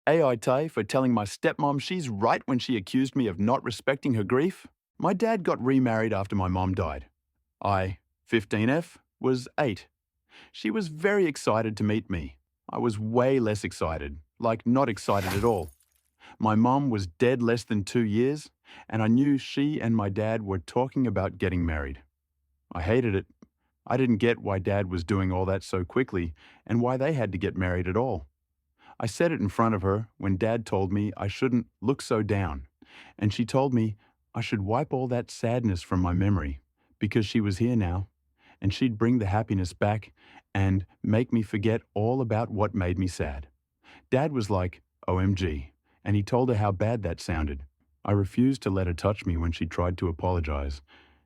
AITA for telling my stepmom she's right when she accused me of not respecting her grief. My dad got remarried after my mom died. I, 15F, was 8. She was very excited to meet me. I was way less excited, like not excited at all. My mom was dead less than 2 years, and I knew she and my dad were talking about getting married. I hated it. I didn't get why Dad was doing all that so quickly and why they had to get married at all. I said it in front of her when Dad told me I shouldn't look so down, and she told me I should wipe all that sadness from my memory because she was here now, and she'd bring the happiness back and make me forget all about what made me sad. Dad was like, OMG, and he told her how bad that sounded. I refused to let her touch me when she tried to apologize,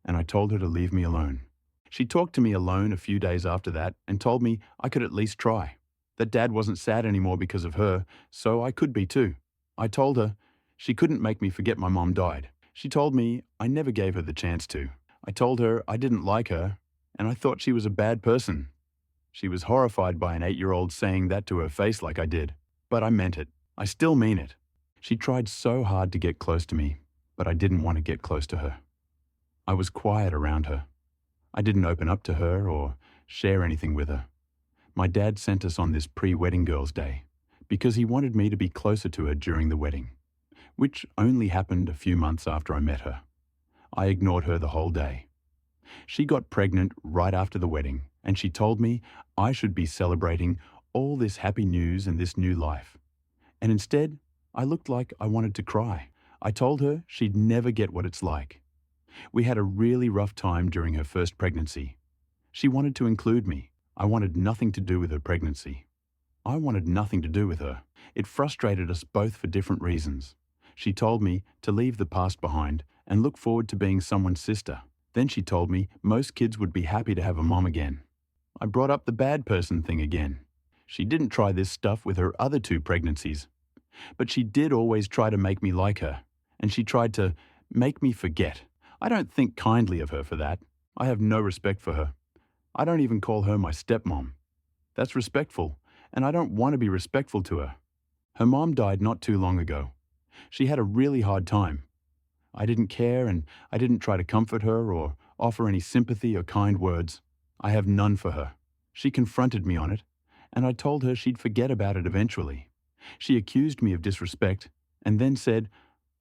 and I told her to leave me alone. She talked to me alone a few days after that and told me I could at least try, that Dad wasn't sad anymore because of her, so I could be too. I told her she couldn't make me forget my mom died. She told me I never gave her the chance to. I told her I didn't like her, and I thought she was a bad person. She was horrified by an 8-year-old saying that to her face like I did, but I meant it. I still mean it. She tried so hard to get close to me, but I didn't want to get close to her. I was quiet around her. I didn't open up to her or share anything with her. My dad sent us on this pre-wedding girls' day because he wanted me to be closer to her during the wedding, which only happened a few months after I met her. I ignored her the whole day. She got pregnant right after the wedding, and she told me I should be celebrating all this happy news and this new life. And instead, I looked like I wanted to cry. I told her she'd never get what it's like. We had a really rough time during her first pregnancy. She wanted to include me. I wanted nothing to do with her pregnancy. I wanted nothing to do with her. It frustrated us both for different reasons. She told me to leave the past behind and look forward to being someone's sister. Then she told me most kids would be happy to have a mom again. I brought up the bad person thing again. She didn't try this stuff with her other 2 pregnancies. But she did always try to make me like her, and she tried to make me forget. I don't think kindly of her for that. I have no respect for her. I don't even call her my stepmom. That's respectful, and I don't want to be respectful to her. Her mom died not too long ago. She had a really hard time. I didn't care, and I didn't try to comfort her or offer any sympathy or kind words. I have none for her. She confronted me on it, and I told her she'd forget about it eventually. She accused me of disrespect and then said,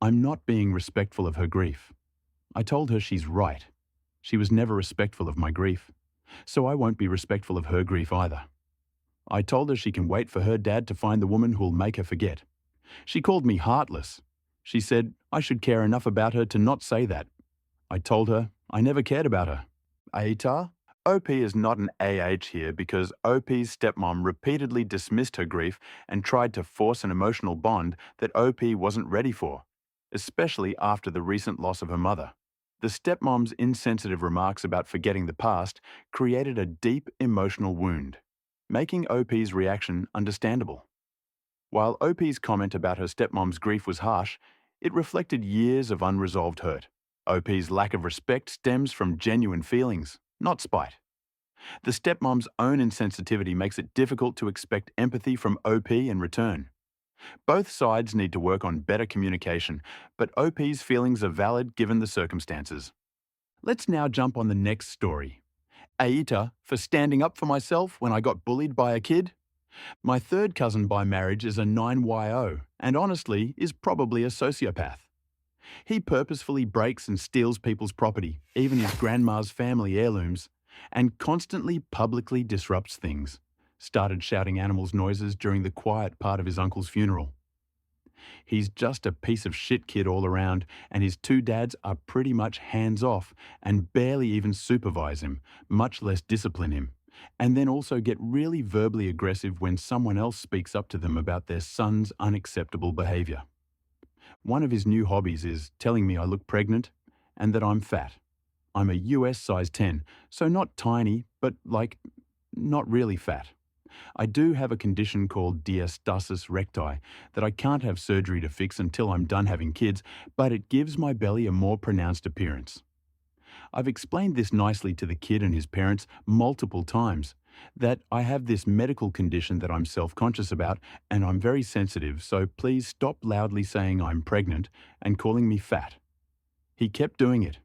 I'm not being respectful of her grief. I told her she's right. She was never respectful of my grief, so I won't be respectful of her grief either. I told her she can wait for her dad to find the woman who'll make her forget. She called me heartless. She said I should care enough about her to not say that. I told her I never cared about her. AITA? OP is not an AH here because OP's stepmom repeatedly dismissed her grief and tried to force an emotional bond that OP wasn't ready for, especially after the recent loss of her mother. The stepmom's insensitive remarks about forgetting the past created a deep emotional wound, making OP's reaction understandable. While OP's comment about her stepmom's grief was harsh, it reflected years of unresolved hurt. OP's lack of respect stems from genuine feelings, not spite. The stepmom's own insensitivity makes it difficult to expect empathy from OP in return. Both sides need to work on better communication, but OP's feelings are valid given the circumstances. Let's now jump on the next story. AITA for standing up for myself when I got bullied by a kid. My third cousin by marriage is a 9YO and honestly is probably a sociopath. He purposefully breaks and steals people's property, even his grandma's family heirlooms, and constantly publicly disrupts things. Started shouting animals' noises during the quiet part of his uncle's funeral. He's just a piece of shit kid all around, and his 2 dads are pretty much hands-off and barely even supervise him, much less discipline him, and then also get really verbally aggressive when someone else speaks up to them about their son's unacceptable behavior. One of his new hobbies is telling me I look pregnant and that I'm fat. I'm a US size 10, so not tiny, but not really fat. I do have a condition called diastasis recti that I can't have surgery to fix until I'm done having kids, but it gives my belly a more pronounced appearance. I've explained this nicely to the kid and his parents multiple times, that I have this medical condition that I'm self-conscious about and I'm very sensitive, so please stop loudly saying I'm pregnant and calling me fat. He kept doing it,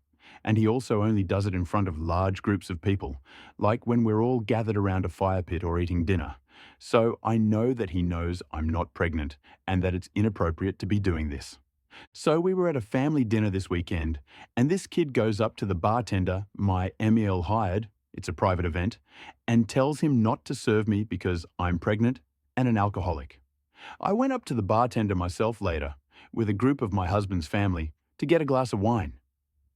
and he also only does it in front of large groups of people, like when we're all gathered around a fire pit or eating dinner. So I know that he knows I'm not pregnant and that it's inappropriate to be doing this. So we were at a family dinner this weekend, and this kid goes up to the bartender my MEL hired, it's a private event, and tells him not to serve me because I'm pregnant and an alcoholic. I went up to the bartender myself later, with a group of my husband's family, to get a glass of wine.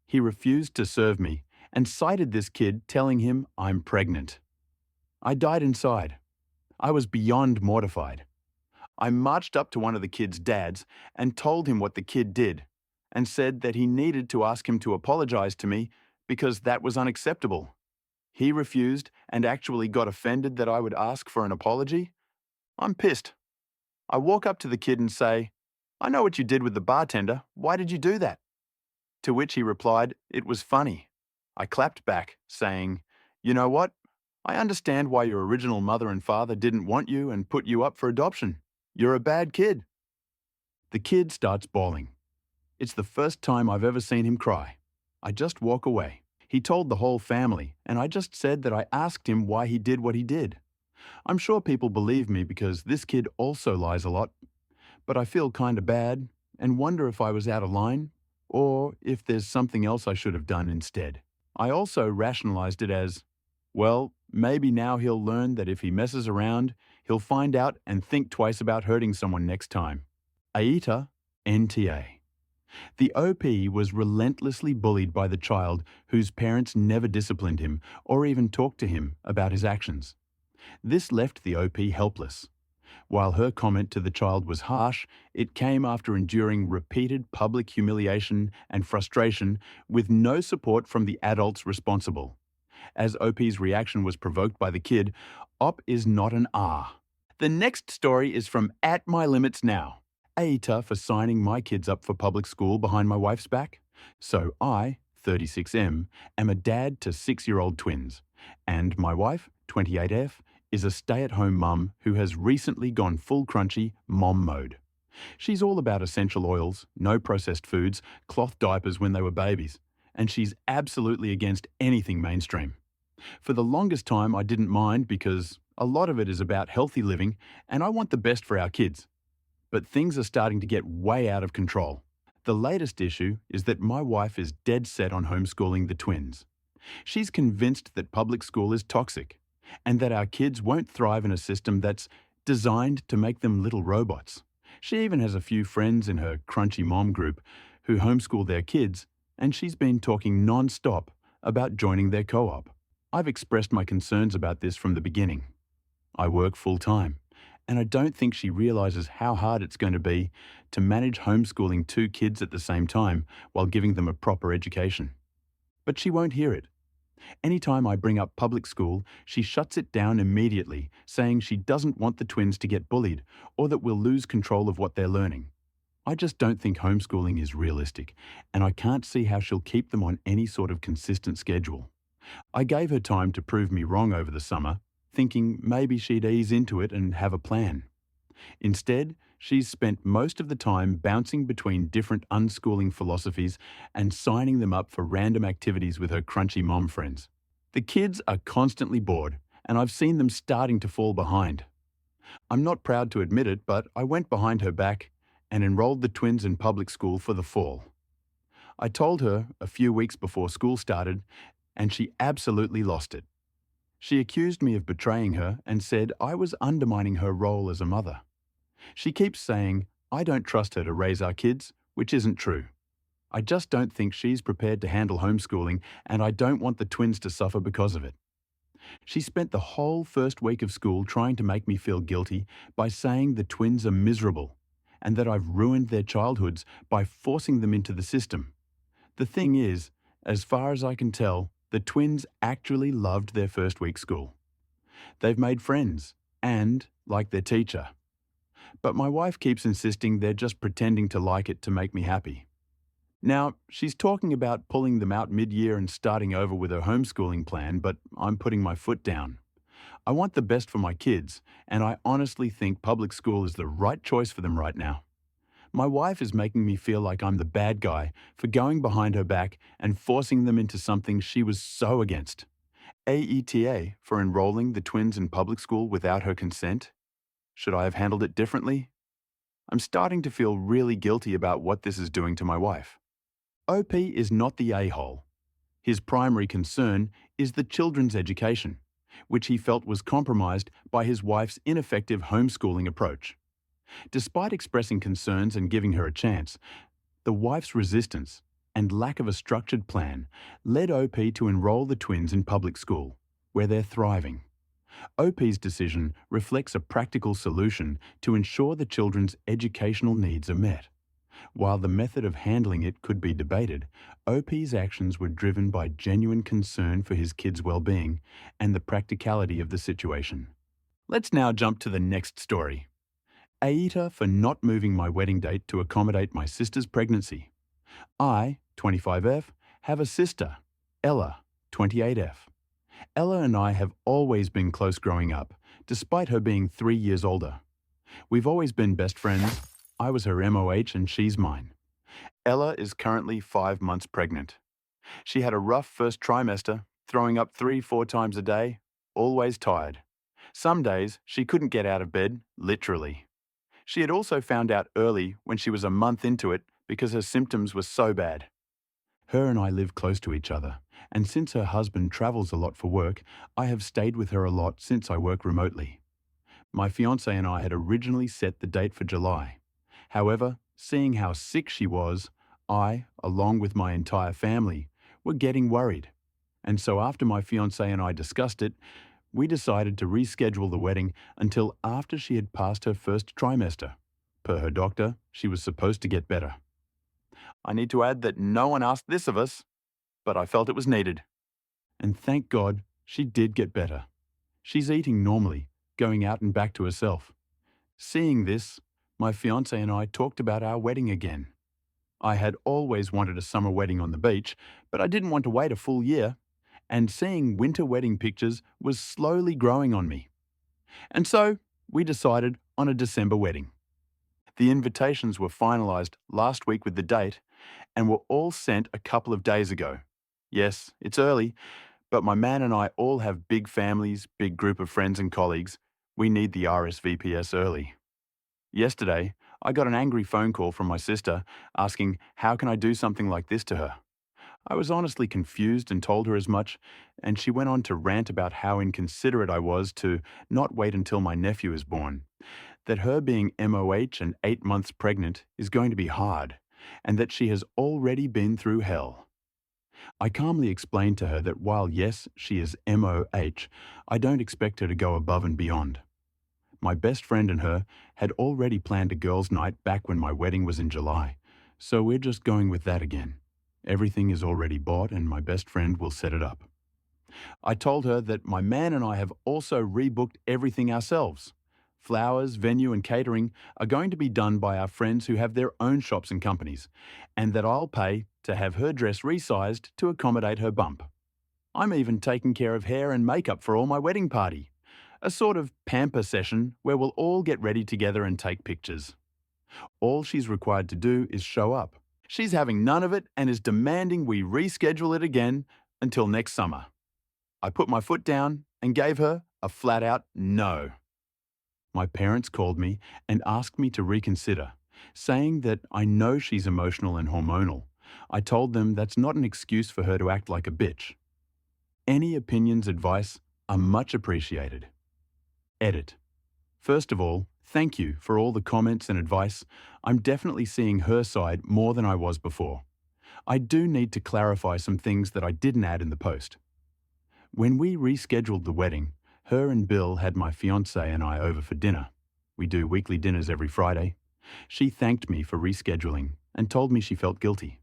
He refused to serve me and cited this kid telling him I'm pregnant. I died inside. I was beyond mortified. I marched up to one of the kid's dads and told him what the kid did and said that he needed to ask him to apologize to me because that was unacceptable. He refused and actually got offended that I would ask for an apology. I'm pissed. I walk up to the kid and say, "I know what you did with the bartender. Why did you do that?" To which he replied, "It was funny." I clapped back, saying, "You know what? I understand why your original mother and father didn't want you and put you up for adoption. You're a bad kid." The kid starts bawling. It's the first time I've ever seen him cry. I just walk away. He told the whole family, and I just said that I asked him why he did what he did. I'm sure people believe me because this kid also lies a lot, but I feel kinda bad and wonder if I was out of line or if there's something else I should have done instead. I also rationalized it as, well, maybe now he'll learn that if he messes around, he'll find out and think twice about hurting someone next time. AITA, NTA. The OP was relentlessly bullied by the child whose parents never disciplined him or even talked to him about his actions. This left the OP helpless. While her comment to the child was harsh, it came after enduring repeated public humiliation and frustration with no support from the adults responsible. As OP's reaction was provoked by the kid, OP is not an R. The next story is from At My Limits Now. AITA for signing my kids up for public school behind my wife's back. So I, 36M, am a dad to 6-year-old twins. And my wife, 28F, is a stay-at-home mum who has recently gone full crunchy mom mode. She's all about essential oils, no processed foods, cloth diapers when they were babies, and she's absolutely against anything mainstream. For the longest time I didn't mind because a lot of it is about healthy living and I want the best for our kids. But things are starting to get way out of control. The latest issue is that my wife is dead set on homeschooling the twins. She's convinced that public school is toxic and that our kids won't thrive in a system that's designed to make them little robots. She even has a few friends in her crunchy mom group who homeschool their kids, and she's been talking non-stop about joining their co-op. I've expressed my concerns about this from the beginning. I work full-time, and I don't think she realizes how hard it's going to be to manage homeschooling 2 kids at the same time while giving them a proper education. But she won't hear it. Anytime I bring up public school, she shuts it down immediately, saying she doesn't want the twins to get bullied or that we'll lose control of what they're learning. I just don't think homeschooling is realistic, and I can't see how she'll keep them on any sort of consistent schedule. I gave her time to prove me wrong over the summer, thinking maybe she'd ease into it and have a plan. Instead, she's spent most of the time bouncing between different unschooling philosophies and signing them up for random activities with her crunchy mom friends. The kids are constantly bored, and I've seen them starting to fall behind. I'm not proud to admit it, but I went behind her back and enrolled the twins in public school for the fall. I told her a few weeks before school started, and she absolutely lost it. She accused me of betraying her and said I was undermining her role as a mother. She keeps saying I don't trust her to raise our kids, which isn't true. I just don't think she's prepared to handle homeschooling, and I don't want the twins to suffer because of it. She spent the whole first week of school trying to make me feel guilty by saying the twins are miserable and that I've ruined their childhoods by forcing them into the system. The thing is, as far as I can tell, the twins actually loved their first week school. They've made friends and like their teacher. But my wife keeps insisting they're just pretending to like it to make me happy. Now, she's talking about pulling them out mid-year and starting over with her homeschooling plan, but I'm putting my foot down. I want the best for my kids, and I honestly think public school is the right choice for them right now. My wife is making me feel like I'm the bad guy for going behind her back and forcing them into something she was so against. AETA for enrolling the twins in public school without her consent? Should I have handled it differently? I'm starting to feel really guilty about what this is doing to my wife. OP is not the a-hole. His primary concern is the children's education, which he felt was compromised by his wife's ineffective homeschooling approach. Despite expressing concerns and giving her a chance, the wife's resistance and lack of a structured plan led OP to enroll the twins in public school, where they're thriving. OP's decision reflects a practical solution to ensure the children's educational needs are met. While the method of handling it could be debated, OP's actions were driven by genuine concern for his kids' well-being and the practicality of the situation. Let's now jump to the next story. AITA for not moving my wedding date to accommodate my sister's pregnancy. I, 25F, have a sister, Ella, 28F. Ella and I have always been close growing up, despite her being 3 years older. We've always been best friends. I was her MOH and she's mine. Ella is currently 5 months pregnant. She had a rough first trimester, throwing up 3-4 times a day, always tired. Some days she couldn't get out of bed, literally. She had also found out early when she was a month into it because her symptoms were so bad. Her and I live close to each other, and since her husband travels a lot for work, I have stayed with her a lot since I work remotely. My fiancé and I had originally set the date for July. However, seeing how sick she was, I, along with my entire family, were getting worried. And so after my fiancé and I discussed it, we decided to reschedule the wedding until after she had passed her first trimester. Per her doctor, she was supposed to get better. I need to add that no one asked this of us, but I felt it was needed. And thank God, she did get better. She's eating normally, going out and back to herself. Seeing this, my fiancé and I talked about our wedding again. I had always wanted a summer wedding on the beach, but I didn't want to wait a full year, and seeing winter wedding pictures was slowly growing on me. And so, we decided on a December wedding. The invitations were finalised last week with the date and were all sent a couple of days ago. Yes, it's early, but my man and I all have big families, big group of friends and colleagues. We need the RSVPs early. Yesterday, I got an angry phone call from my sister asking how can I do something like this to her. I was honestly confused and told her as much, and she went on to rant about how inconsiderate I was to not wait until my nephew is born, that her being MOH and 8 months pregnant is going to be hard, and that she has already been through hell. I calmly explained to her that while yes, she is MOH, I don't expect her to go above and beyond. My best friend and her had already planned a girls' night back when my wedding was in July, so we're just going with that again. Everything is already bought and my best friend will set it up. I told her that my man and I have also rebooked everything ourselves. Flowers, venue and catering are going to be done by our friends who have their own shops and companies, and that I'll pay to have her dress resized to accommodate her bump. I'm even taking care of hair and makeup for all my wedding party. A sort of pamper session where we'll all get ready together and take pictures. All she's required to do is show up. She's having none of it and is demanding we reschedule it again until next summer. I put my foot down and gave her a flat-out no. My parents called me and asked me to reconsider, saying that I know she's emotional and hormonal. I told them that's not an excuse for her to act like a bitch. Any opinions, advice are much appreciated. Edit. First of all, thank you for all the comments and advice. I'm definitely seeing her side more than I was before. I do need to clarify some things that I didn't add in the post. When we rescheduled the wedding, her and Bill had my fiancé and I over for dinner. We do weekly dinners every Friday. She thanked me for rescheduling and told me she felt guilty.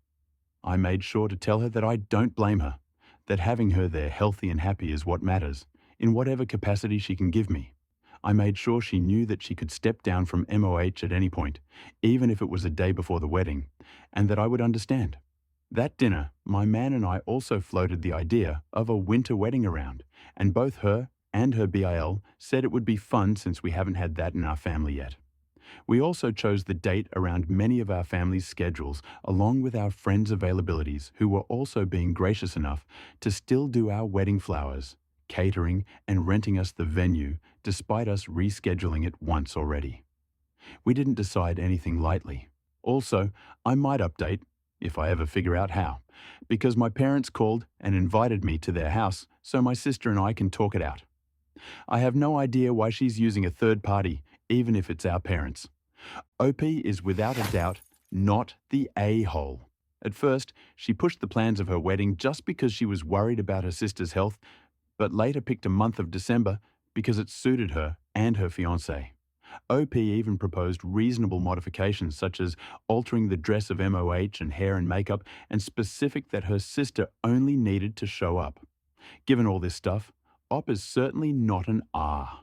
I made sure to tell her that I don't blame her, that having her there healthy and happy is what matters, in whatever capacity she can give me. I made sure she knew that she could step down from MOH at any point, even if it was a day before the wedding, and that I would understand. That dinner, my man and I also floated the idea of a winter wedding around, and both her and her BIL said it would be fun since we haven't had that in our family yet. We also chose the date around many of our family's schedules, along with our friends' availabilities, who were also being gracious enough to still do our wedding flowers, catering, and renting us the venue, despite us rescheduling it once already. We didn't decide anything lightly. Also, I might update, if I ever figure out how, because my parents called and invited me to their house so my sister and I can talk it out. I have no idea why she's using a third party, even if it's our parents. OP is without a doubt not the a-hole. At first, she pushed the plans of her wedding just because she was worried about her sister's health, but later picked a month of December because it suited her and her fiancé. OP even proposed reasonable modifications such as altering the dress of MOH and hair and makeup, and specific that her sister only needed to show up. Given all this stuff, OP is certainly not an R.